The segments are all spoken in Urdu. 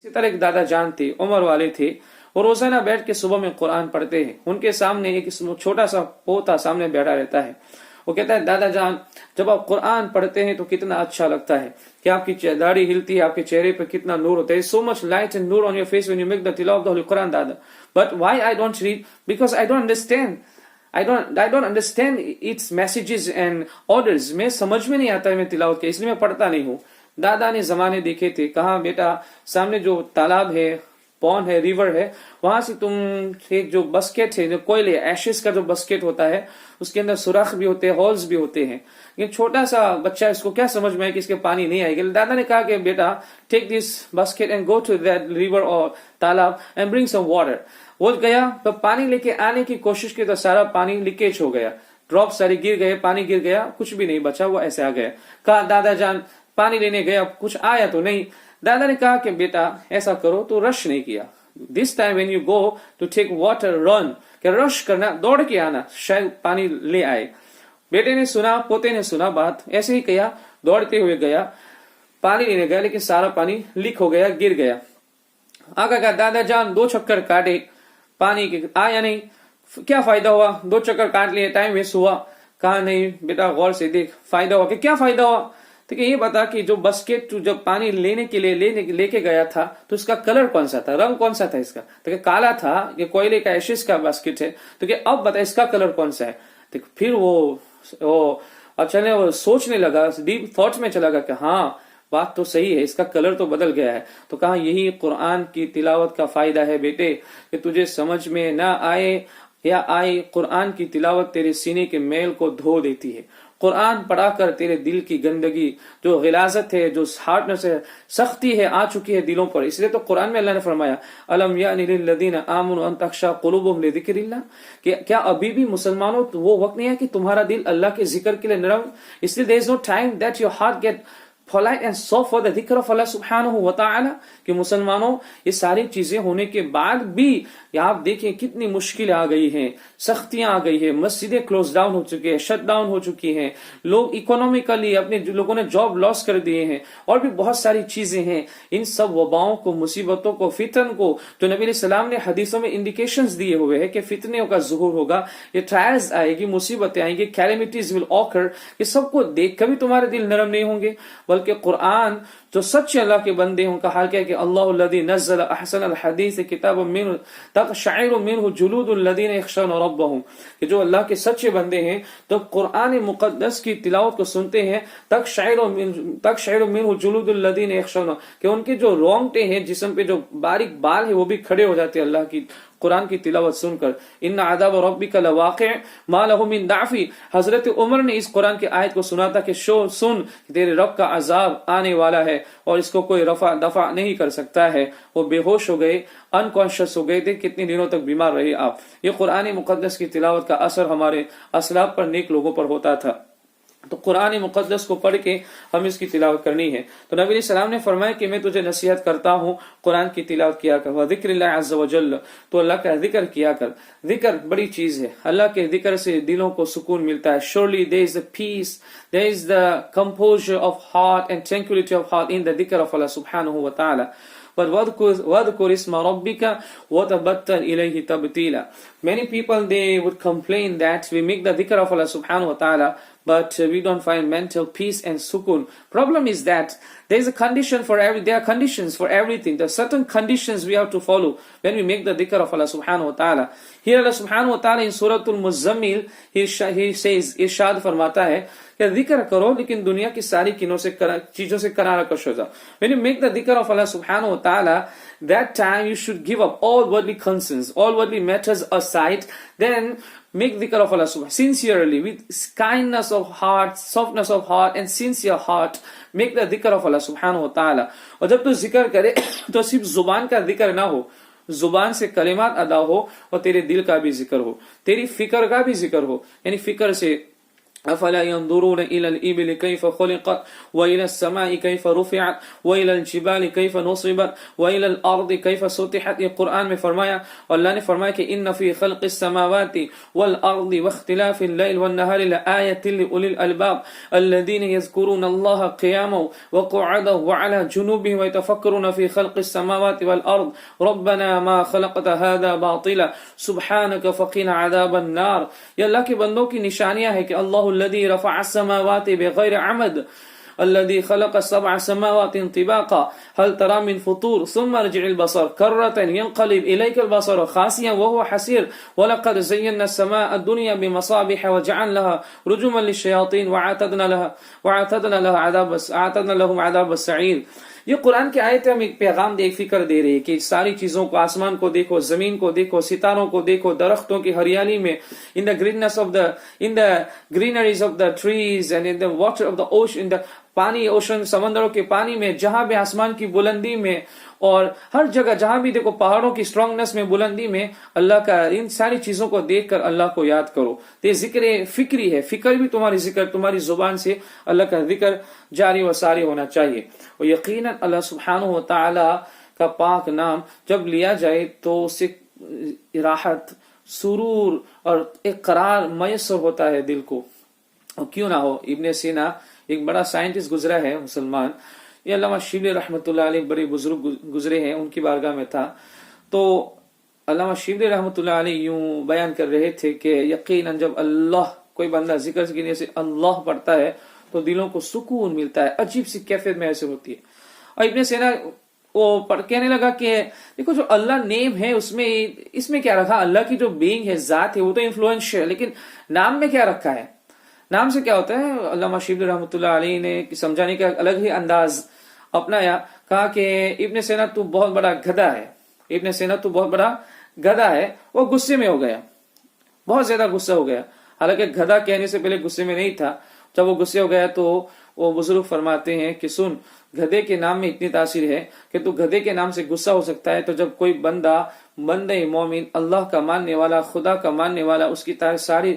اسی طرح ایک دادا جان تھے، عمر والے تھے، وہ روزانہ بیٹھ کے صبح میں قرآن پڑھتے ہیں. ان کے سامنے ایک چھوٹا سا پوتا سامنے بیٹھا رہتا ہے. وہ کہتا ہے دادا جان جب آپ قرآن پڑھتے ہیں تو کتنا اچھا لگتا ہے کہ آپ کی داڑھی ہلتی ہے، آپ کے چہرے پہ کتنا نور ہوتا ہے. so much light and nur on your face when you make the tilawat of the Holy Quran, dada. But why I don't read? Because I don't understand. I don't understand its messages and orders. میں سمجھ میں نہیں آتا ہے میں تلاوت کے، اس لیے میں پڑھتا نہیں ہوں. دادا نے زمانے دیکھے تھے، کہا بیٹا سامنے جو تالاب ہے، پونڈ ہے، ریور ہے، وہاں سے تم ایک جو بسکٹ ہے، جو کوئلے ایشز کا جو بسکٹ ہوتا ہے، اس کے اندر سوراخ بھی ہوتے ہیں، ہولز بھی ہوتے ہیں. یہ چھوٹا سا بچہ اس کو کیا سمجھ میں ہے کہ اس کے پانی نہیں آئے گی. دادا نے کہا کہ بیٹا take this biscuit and go to that river اور تالاب اینڈ برنگ سم واٹر. وہ گیا تو پانی لے کے آنے کی کوشش کی تو سارا پانی لیکیج ہو گیا، ڈراپ سارے گر گئے، پانی گر گیا، کچھ بھی نہیں بچا، وہ ایسے آ گیا. کہا دادا جان پانی لینے گیا، کچھ آیا تو نہیں. دادا نے کہا کہ بیٹا ایسا کرو، تو رش نہیں کیا. This time when you go to take water run, کہ رش کرنا، دوڑ کے آنا، شاید پانی لے آئے. بیٹے نے سنا، پوتے نے سنا بات، ایسے ہی کیا، دوڑتے ہوئے گیا، پانی لینے گیا، لیکن سارا پانی لیک ہو گیا، گر گیا. آگا کہا دادا جان 2 چکر کاٹے، پانی کے آیا نہیں، کیا فائدہ ہوا؟ 2 چکر کاٹ لیے، ٹائم ویسٹ ہوا. کہا نہیں بیٹا غور سے دیکھ، فائدہ ہوا. کہ کیا فائدہ ہوا؟ تو کہ یہ بتا کہ جو بسکٹ جب پانی لینے کے لیے لے کے گیا تھا تو اس کا کلر کون سا تھا، رنگ کون سا تھا اس کا؟ تو کہ کالا تھا، یہ کوئلے کا ایشز کا بسکٹ ہے. تو کہ اب بتا اس کا کلر کون سا ہے؟ تو پھر وہ سوچنے لگا، ڈیپ تھاٹ میں چلا گیا کہ ہاں بات تو صحیح ہے، اس کا کلر تو بدل گیا ہے. تو کہا یہی قرآن کی تلاوت کا فائدہ ہے بیٹے، کہ تجھے سمجھ میں نہ آئے یا آئے، قرآن کی تلاوت تیرے سینے کے میل کو دھو دیتی ہے. قرآن پڑھا کر تیرے دل کی گندگی، جو غلاظت ہے، جو ہارڈنس ہے، سختی ہے، آ چکی ہے دلوں پر. اس لیے تو قرآن میں اللہ نے فرمایا الم یأن للذین آمنوا ان تخشع قلوبهم لذکر اللہ، کہ کیا ابھی بھی مسلمانوں وہ وقت نہیں ہے کہ تمہارا دل اللہ کے ذکر کے لیے نرم؟ اس لیے there is no time that your heart get polite and soft for the dhikr of Allah subhanahu wa ta'ala. کہ مسلمانوں یہ ساری چیزیں ہونے کے بعد بھی آپ دیکھیں کتنی مشکلیں آ گئی ہیں، سختیاں آ گئی ہیں، مسجدیں کلوز ڈاؤن ہو چکی ہیں، شٹ ڈاؤن ہو چکی ہیں، لوگ اکنومیکلی اپنے لوگوں نے جاب لاس کر دیے ہیں، اور بھی بہت ساری چیزیں ہیں. ان سب وباؤں کو، مصیبتوں کو، فتن کو، جو نبی علیہ السلام نے حدیثوں میں انڈیکیشنز دیے ہوئے ہیں کہ فتنوں کا ظہور ہوگا، یہ ٹرائلز آئے گی، مصیبتیں آئیں گی، کیلمیٹیز ول آکر، یہ سب کو دیکھ کر بھی تمہارے دل نرم نہیں ہوں گے. بلکہ قرآن جو سچے اللہ کے بندے ہیں ان کا حال کیا ہے کہ اللہ الذی نزل احسن الحدیث کتابا منہ تقشعر منہ جلود الذین یخشون ربهم، کہ جو اللہ کے سچے بندے ہیں تو قرآن مقدس کی تلاوت کو سنتے ہیں، تقشعر منہ جلود الذین یخشون، کہ ان کے جو رونگٹے ہیں جسم پہ، جو باریک بال ہیں، وہ بھی کھڑے ہو جاتے ہیں اللہ کی قرآن کی تلاوت سن کر. ان عذاب ربک لواقع ما له من ضعف. حضرت عمر نے اس قرآن کی آیت کو سنا تھا کہ سن تیرے رب کا عذاب آنے والا ہے اور اس کو کوئی دفع نہیں کر سکتا ہے. وہ بے ہوش ہو گئے، انکانشیس ہو گئے تھے، کتنے دنوں تک بیمار رہے آپ. یہ قرآن مقدس کی تلاوت کا اثر ہمارے اسلاف پر، نیک لوگوں پر ہوتا تھا. تو قرآن مقدس کو پڑھ کے ہم اس کی تلاوت کرنی ہے. تو نبی علیہ السلام نے فرمایا کہ میں تجھے نصیحت کرتا ہوں قرآن کی تلاوت کیا کر، وذکر اللہ عز وجل، تو اللہ کا ذکر کیا کر. ذکر بڑی چیز ہے، اللہ کے ذکر سے دلوں کو سکون ملتا ہے. surely there is the peace, there is the composure of heart and tranquility of heart in the dhikr of Allah subhanahu wa ta'ala. But وَاذْكُرِ اسْمَ رَبِّكَ وَتَبَتَّلْ إِلَيْهِ تَبْتِيلًا. Many people they would complain that we make the dhikr of Allah subhanahu wa ta'ala, but we don't find mental peace and sukun. Problem is that there is a condition for there are conditions for everything. There are certain conditions we have to follow when we make the dhikr of Allah subhanahu wa ta'ala. Here Allah subhanahu wa ta'ala in Surah Al-Muzammil, he says, irshad فرماتا ہے کہ ذکر کرو لیکن دنیا کی ساری چیزوں سے کنارہ کش ہو جاؤ. When you make the dhikr of Allah subhanahu wa ta'ala, that time you should give up all worldly concerns, all worldly matters aside, then make dhikr of Allah subhanahu sincerely, with kindness of heart, softness of heart and sincere heart. Make the dhikr of Allah subhanahu wa ta'ala. اور جب تو ذکر کرے تو صرف زبان کا ذکر نہ ہو، زبان سے کلمات ادا ہو اور تیرے دل کا بھی ذکر ہو، تیری فکر کا بھی ذکر ہو. یعنی فکر سے أفلا ينظرون إلى الإبل كيف خلقت وإلى السماء كيف رفعت وإلى الجبال كيف نصبت وإلى الأرض كيف سطحت. یہ قرآن میں فرمایا، اور اللہ نے فرمایا کہ إن في خلق السماوات والأرض واختلاف الليل والنهار لآية لأولي الألباب الذين يذكرون الله قياما وقعودا وعلى جنوبهم ويتفكرون في خلق السماوات والأرض ربنا ما خلقت هذا باطلا سبحانك فقنا عذاب النار. یہ اللہ کے بندوں کی نشانیاں ہے کہ اللہ الذي رفع السماوات بغير عمد الذي خلق سبع سماوات طباقا هل ترى من فطور ثم ارجع البصر كرة ينقلب إليك البصر خاسئا وهو حسير ولقد زينا السماء الدنيا بمصابيح وجعلناها رجوما للشياطين وأعتدنا لهم عذاب السعير. یہ قرآن کی آیت ہم ایک پیغام دے، ایک فکر دے رہی ہے کہ ساری چیزوں کو، آسمان کو دیکھو، زمین کو دیکھو، ستاروں کو دیکھو، درختوں کی ہریالی میں، in the greeneries of the trees and in the water of the ocean, in the پانی، اوشن، سمندروں کے پانی میں، جہاں بھی آسمان کی بلندی میں، اور ہر جگہ جہاں بھی دیکھو پہاڑوں کی اسٹرانگنس میں، بلندی میں، اللہ کا ان ساری چیزوں کو دیکھ کر اللہ کو یاد کرو. تو یہ ذکر فکری ہے، فکر بھی تمہاری ذکر، تمہاری زبان سے اللہ کا ذکر جاری و ساری ہونا چاہیے. اور یقیناً اللہ سبحانہ و تعالی کا پاک نام جب لیا جائے تو اس سے راحت، سرور اور ایک قرار میسر ہوتا ہے دل کو. اور کیوں نہ ہو، ابن سینا ایک بڑا سائنٹسٹ گزرا ہے مسلمان، یہ علامہ شبلی رحمۃ اللہ علیہ بڑے بزرگ گزرے ہیں، ان کی بارگاہ میں تھا. تو علامہ شبلی رحمۃ اللہ علیہ یوں بیان کر رہے تھے کہ یقیناً جب اللہ، کوئی بندہ ذکر کی سے اللہ پڑھتا ہے تو دلوں کو سکون ملتا ہے، عجیب سی کیفیت محسوس ہوتی ہے. اور ابن سینا وہ کہنے لگا کہ دیکھو جو اللہ نیم ہے اس میں کیا رکھا، اللہ کی جو بینگ ہے، ذات ہے، وہ تو انفلوئنشل ہے، لیکن نام میں کیا رکھا ہے، نام سے کیا ہوتا ہے. علامہ شبلی رحمۃ اللہ علیہ نے سمجھانے کا الگ ہی انداز اپنایا، کہا کہ ابن سینا تو بہت بڑا گدھا ہے، ابن سینا تو بہت بڑا گدھا ہے. وہ غصے میں ہو گیا، بہت زیادہ غصہ ہو گیا، حالانکہ گدھا کہنے سے پہلے غصے میں نہیں تھا. جب وہ غصے ہو گیا تو وہ بزرگ فرماتے ہیں کہ سن، گدھے کے نام میں اتنی تاثیر ہے کہ تو گدھے کے نام سے غصہ ہو سکتا ہے، تو جب کوئی بندہ مومن، اللہ کا ماننے والا، خدا کا ماننے والا، اس کی ساری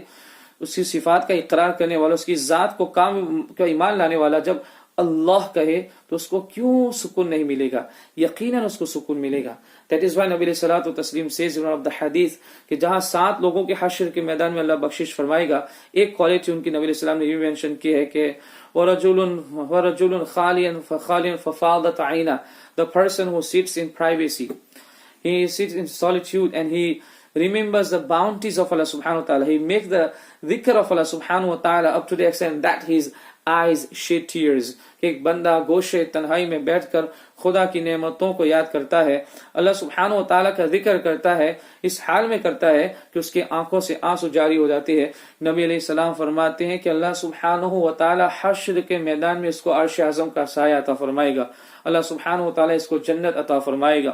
اس کی صفات کا اقرار کرنے والا، اس کی ذات کو کام کا ایمان لانے والا جب اللہ کہے تو اس کو کیوں سکون نہیں ملے گا؟ یقیناً اس کو سکون ملے گا. That is why نبی علیہ الصلوۃ والتسلیم says in one of the hadith کہ جہاں 7 لوگوں کے حشر کے میدان میں اللہ بخشش فرمائے گا، ایک کوالٹی ان کی نبی علیہ السلام نے یہ مینشن کی ہے کہ وَرَجُلٌ خَالٍ فَفَاضَتْ عَيْنَهُ, the person who sits in privacy, he sits in solitude and he remembers the bounties of Allah subhanahu wa ta'ala. He makes the dhikr of Allah subhanahu wa ta'ala up to the extent that his eyes shed tears. کہ ایک بندہ گوشے تنہائی میں بیٹھ کر خدا کی نعمتوں کو یاد کرتا ہے، اللہ سبحانہ و تعالیٰ کا ذکر کرتا ہے، اس حال میں کرتا ہے کہ اس کے آنکھوں سے آنسو جاری ہو جاتے ہیں. نبی علیہ السلام فرماتے ہیں کہ اللہ سبحانہ و تعالیٰ حشر کے میدان میں اس کو عرش اعظم کا سایہ عطا فرمائے گا، اللہ سبحانہ و تعالیٰ اس کو جنت عطا فرمائے گا.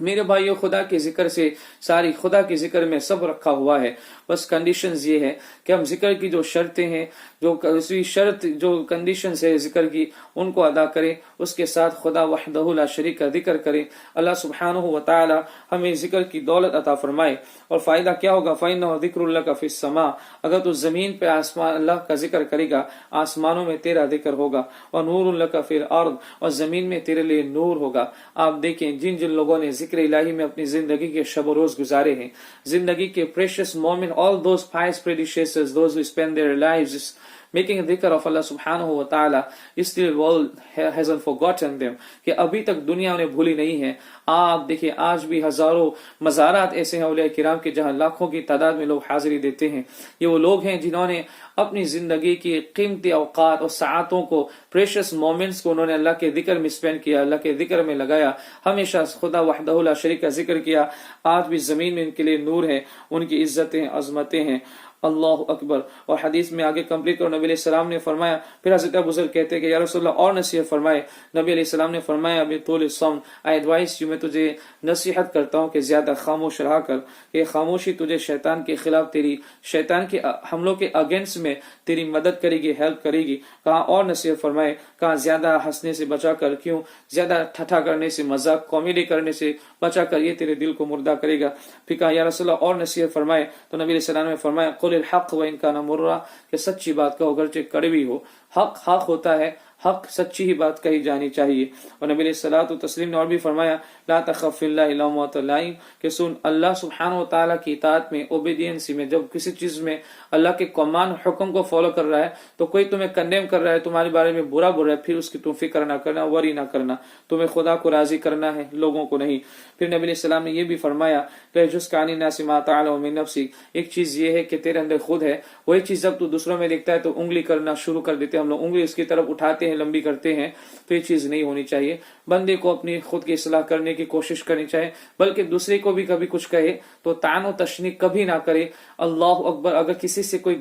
میرے بھائیو، خدا کے ذکر سے ساری خدا کے ذکر میں سب رکھا ہوا ہے. بس کنڈیشنز یہ ہے کہ ہم ذکر کی جو شرطیں ہیں، جو شرط جو کنڈیشنز ہے ذکر کی، ان کو ادا کریں، اس کے ساتھ خدا وحدہ لا شریک کا ذکر کریں. اللہ سبحانہ و تعالی ہمیں ذکر کی دولت عطا فرمائے. اور فائدہ کیا ہوگا؟ فَإِنَّهُ ذِكْرٌ لَكَ فِي السَّمَاءِ، اگر تو زمین پہ آسمان اللہ کا ذکر کرے گا، آسمانوں میں تیرا ذکر ہوگا. وَنُورٌ لَكَ فِي الْأَرْضِ، اور زمین میں تیرے لیے نور ہوگا. آپ دیکھیں جن لوگوں نے ذکر الہی میں اپنی زندگی کے شب و روز گزارے ہیں، زندگی کے precious moment, all those pious predecessors, those who spend their lives making a dhikr of Allah subhanahu wa ta'ala, still the world hasn't forgotten them. کہ ابھی تک دنیا انہیں بھولی نہیں ہے. آپ دیکھیں آج بھی ہزاروں مزارات ایسے ہیں اولیاء کرام کے جہاں لاکھوں کی تعداد میں لوگ حاضری دیتے ہیں. یہ وہ لوگ ہیں جنہوں نے اپنی زندگی کی قیمتی اوقات اور ساعتوں کو، پریشیس مومنٹس کو انہوں نے اللہ کے ذکر میں اسپینڈ کیا، اللہ کے ذکر میں لگایا، ہمیشہ خدا وحدہ لا شریک کا ذکر کیا. آج بھی زمین میں ان کے لیے نور ہے، ان کی عزتیں، عظمتیں ہیں. اللہ اکبر. اور حدیث میں آگے کمپلیٹ کرو، نبی علیہ السلام نے فرمایا، پھر حضرت ابو ذر کہتے ہیں کہ یا رسول اللہ اور نصیحت فرمائے. نبی علیہ السلام نے فرمایا بطول الصمت، I advise you، میں تجھے نصیحت کرتا ہوں کہ زیادہ خاموش رہا کر، کہ خاموشی تجھے شیطان کے خلاف، تیری شیطان کے حملوں کے اگینسٹ میں تیری مدد کرے گی، ہیلپ کرے گی. کہاں اور نصیحت فرمائے، کہاں زیادہ ہنسنے سے بچا کر، کیوں زیادہ ٹھٹھا کرنے سے، مذاق کامیڈی کرنے سے بچا کر، یہ تیرے دل کو مردہ کرے گا. پھر کہا یا رسول اللہ اور نصیحت فرمائے، تو نبی علیہ السلام نے فرمایا قل الحق وان کان مرا، کہ سچی بات کہو اگرچہ کڑوی ہو۔ حق حق ہوتا ہے، حق سچی ہی بات کہی جانی چاہیے۔ اور نبی علیہ الصلوۃ والتسلیم نے اور بھی فرمایا لا تخف فی اللہ لومۃ لائم، کہ سن اللہ سبحانہ و تعالیٰ کی اطاعت میں، اوبیڈینسی میں، جب کسی چیز میں اللہ کے کمان حکم کو فالو کر رہا ہے تو کوئی تمہیں کنڈیم کر رہا ہے، تمہارے بارے میں برا بول رہا ہے، پھر اس کی تم فکر نہ کرنا، وری نہ کرنا، تمہیں خدا کو راضی کرنا ہے، لوگوں کو نہیں۔ پھر نبی علیہ السلام نے یہ بھی فرمایا کہ جس کانی الناس ما تعلم من نفسی، ایک چیز یہ ہے کہ تیرے اندر خود ہے، وہی چیز جب تو دوسروں میں دیکھتا ہے تو انگلی کرنا شروع کر دیتے ہیں ہم لوگ، انگلی اس کی طرف اٹھاتے ہیں، لمبی کرتے ہیں، تو یہ چیز نہیں ہونی چاہیے۔ بندے کو اپنی خود کی اصلاح کرنے کی کوشش کرنی چاہیے، بلکہ دوسرے کو بھی کبھی کچھ کہے تو طعن و تشنیع کبھی نہ کرے۔ اللہ اکبر، اگر کسی سے کوئی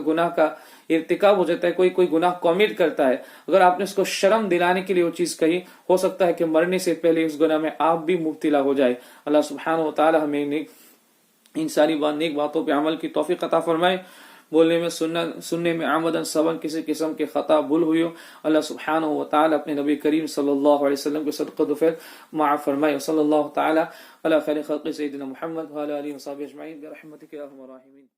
گناہ کا ارتکاب ہو جاتا ہے، کوئی گناہ کامٹ کرتا ہے، اگر آپ نے اس کو شرم دلانے کے لیے وہ چیز کہی، ہو سکتا ہے کہ مرنے سے پہلے اس گناہ میں آپ بھی مبتلا ہو جائے۔ اللہ سبحانہ و تعالی ہمیں ان ساری نیک باتوں پہ عمل کی توفیق عطا فرمائے۔ بولنے میں سننے میں عمدن سبن کسی قسم کے خطا بھول ہوئی ہو، اللہ سبحانہ و تعالی اپنے نبی کریم صلی اللہ علیہ وسلم کے صدقہ دفعہ معاف فرمائے۔ صلی اللہ تعالی علی خیر خلق سیدنا محمد وعلی آلہ وصحبہ اجمعین برحمتک یا ارحم الراحمین۔